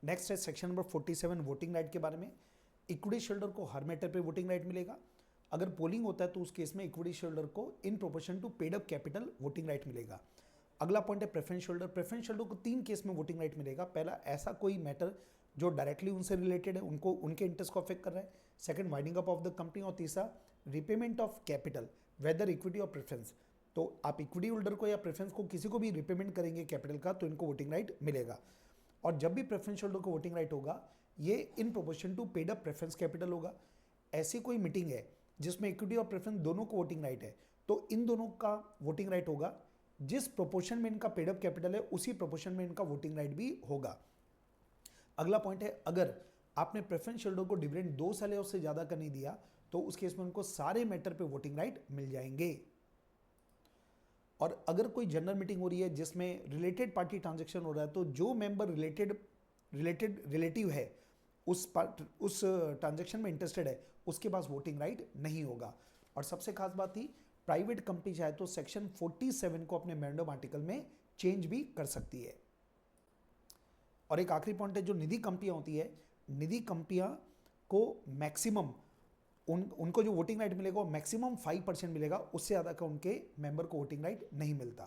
Next है section number 47 voting right के बारे में। इक्विटी शेयरहोल्डर को हर मैटर पे वोटिंग राइट मिलेगा। अगर पोलिंग होता है तो उस केस में इक्विटी शेयरहोल्डर को in proportion to paid up capital voting right मिलेगा। अगला पॉइंट है प्रेफरेंस शेयरहोल्डर। प्रेफरेंस शेयरहोल्डर को 3 केस में वोटिंग राइट मिलेगा। पहला, ऐसा कोई मैटर जो डायरेक्टली उनसे रिलेटेड है, उनको उनके इंटरेस्ट को अफेक्ट कर रहा है। Second, winding up of the company. और तीसरा, repayment of capital, whether equity और प्रेफरेंस। तो आप इक्विटी होल्डर को या प्रेफरेंस को किसी को भी रिपेमेंट करेंगे कैपिटल का तो इनको वोटिंग राइट मिलेगा। और जब भी प्रेफरेंस होल्डर को वोटिंग राइट होगा, ये in proportion to paid up preference capital होगा। ऐसी कोई मीटिंग है जिसमें इक्विटी और प्रेफरेंस दोनों को वोटिंग राइट है, तो इन दोनों का वोटिंग राइट होगा। जिस प्रोपोर्शन में इनका पेड अप कैपिटल है उसी प्रोपोर्शन में इनका वोटिंग राइट भी होगा। अगला पॉइंट है, अगर आपने प्रेफरेंस शेयरहोल्डर को डिविडेंड 2 साल या उससे ज्यादा का नहीं दिया तो उस केस में उनको सारे मैटर पे वोटिंग राइट मिल जाएंगे। और अगर कोई जनरल मीटिंग हो रही है जिसमें रिलेटेड पार्टी ट्रांजैक्शन हो रहा है, तो जो मेंबर रिलेटिव है उस ट्रांजैक्शन में इंटरेस्टेड है, उसके पास वोटिंग राइट नहीं होगा। और सबसे खास बात थी, प्राइवेट कंपनी चाहे तो सेक्शन 47 को अपने मेमोरेंडम आर्टिकल में चेंज भी कर सकती है। और एक आखिरी पॉइंट है, जो निधि कंपनियां होती है, निधि कंपनियां को मैक्सिमम उनको जो वोटिंग राइट मिलेगा वो मैक्सिमम 5% मिलेगा, उससे ज़्यादा का उनके मेंबर को वोटिंग राइट नहीं मिलता।